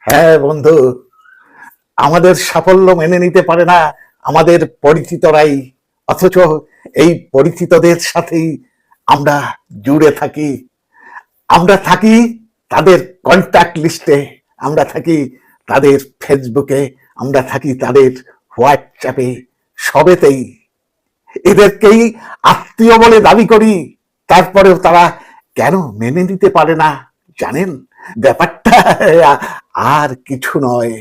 হ্যাঁ বন্ধু, আমাদের সাফল্য মেনে নিতে পারে না আমাদের পরিচিতরাই। অথচ এই পরিচিতদের সাথেই আমরা জুড়ে থাকি। আমরা থাকি তাদের কন্ট্যাক্ট লিস্টে, আমরা থাকি তাদের ফেসবুকে, আমরা থাকি তাদের হোয়াটসঅ্যাপে, সবেতেই। এদেরকেই আত্মীয় বলে দাবি করি, তারপরেও তারা কেন মেনে নিতে পারে না জানেন? ব্যাপারটা আর কিছু নয়,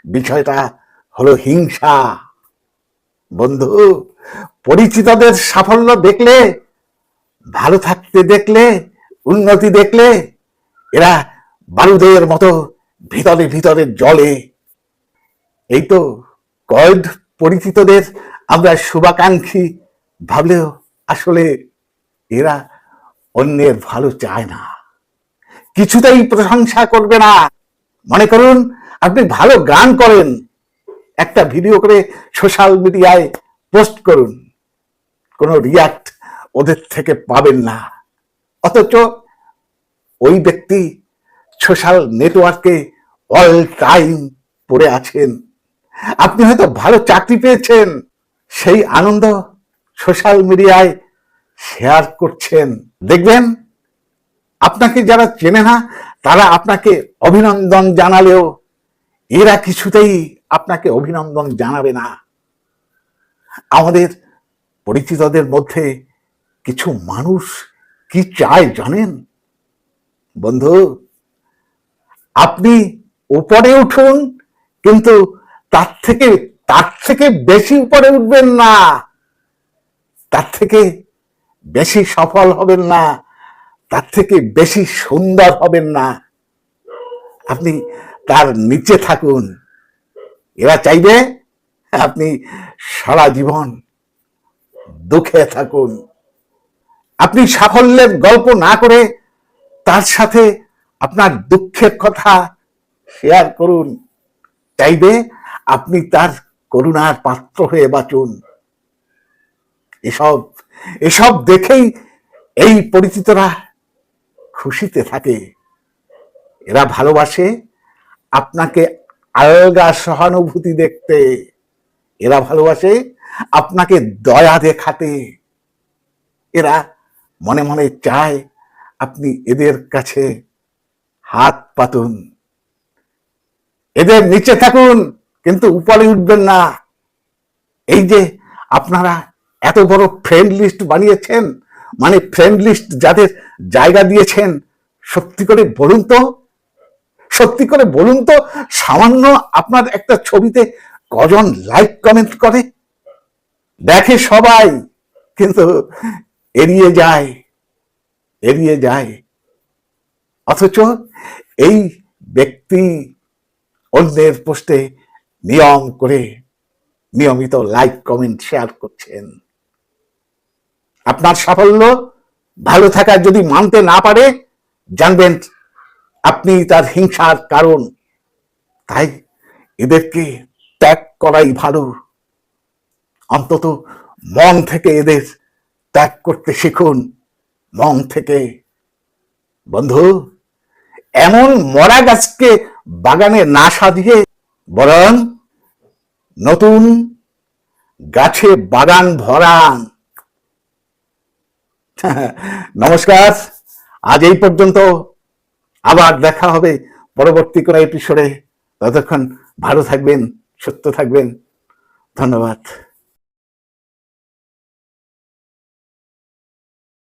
বিষয়টা হলো হিংসা। বন্ধু, পরিচিতদের সাফল্য দেখলে, ভালো থাকতে দেখলে, উন্নতি দেখলে এরা বারুদের মতো ভিতরে ভিতরে জ্বলে। এই তো কয়েক পরিচিতদের আমরা শুভাকাঙ্ক্ষী ভাবলেও আসলে এরা অন্যের ভালো চায় না, কিছুতেই প্রশংসা করবে না। মনে করুন আপনি ভালো গান করেন, একটা ভিডিও করে সোশ্যাল মিডিয়ায় পোস্ট করুন, কোনো রিয়াক্ট ওদের থেকে পাবেন না। অথচ ওই ব্যক্তি সোশ্যাল নেটওয়ার্কে অল টাইম পড়ে আছেন। আপনি হয়তো ভালো চাকরি পেয়েছেন, সেই আনন্দ সোশ্যাল মিডিয়ায় শেয়ার করছেন। দেখবেন আপনাকে যারা চেনে না তারা আপনাকে অভিনন্দন জানালেও এরা কিছুতেই আপনাকে অভিনন্দন জানাবে না। আমাদের পরিচিতদের মধ্যে কিছু মানুষ কি চায় জানেন বন্ধু? আপনি উপরে উঠুন, কিন্তু তার থেকে বেশি উপরে উঠবেন না, তার থেকে বেশি সফল হবেন না, তার থেকে বেশি সুন্দর হবেন না। আপনি তার নিচে থাকুন। এরা চাইবে আপনি সারা জীবন দুঃখে থাকুন। আপনি সাফল্যের গল্প না করে তার সাথে আপনার দুঃখের কথা শেয়ার করুন। চাইবে আপনি তার করুণার পাত্র হয়ে বাঁচুন। এসব এসব দেখেই এই পরিচিতরা খুশিতে থাকে। এরা ভালোবাসে আপনাকে আলগা সহানুভূতি দেখতে, এরা ভালোবাসে আপনাকে দয়া দেখাতে। এরা মনে মনে চায় আপনি এদের কাছে হাত পাতুন, এদের নিচে থাকুন, কিন্তু উপরে উঠবেন না। এই যে আপনারা এত বড় ফ্রেন্ড লিস্ট বানিয়েছেন, মানে ফ্রেন্ড লিস্ট যাদের জায়গা দিয়েছেন, সত্যি করে বলুন তো, সত্যি করে বলুন তো, সামান্য আপনার একটা ছবিতে কজন লাইক কমেন্ট করে? দেখে সবাই, কিন্তু এড়িয়ে যায়, এড়িয়ে যায়। অথচ এই ব্যক্তি অন্যের পোস্টে নিয়মিত লাইক কমেন্ট শেয়ার করছেন। আপনার সাফল্য, ভালো থাকা যদি মানতে না পারে, জানবেন আপনি তার হিংসার কারণ। তাই এদেরকে ত্যাগ করাই ভালো। অন্তত মন থেকে এদের ত্যাগ করতে শিখুন, মন থেকে। বন্ধু, এমন মরা গাছকে বাগানে না সাজিয়ে বরং নতুন গাছে বাগান ভরান। নমস্কার, আজ এই পর্যন্ত। আবার দেখা হবে পরবর্তী কোনো এপিসোডে। ততক্ষণ ভালো থাকবেন, সুস্থ থাকবেন। ধন্যবাদ।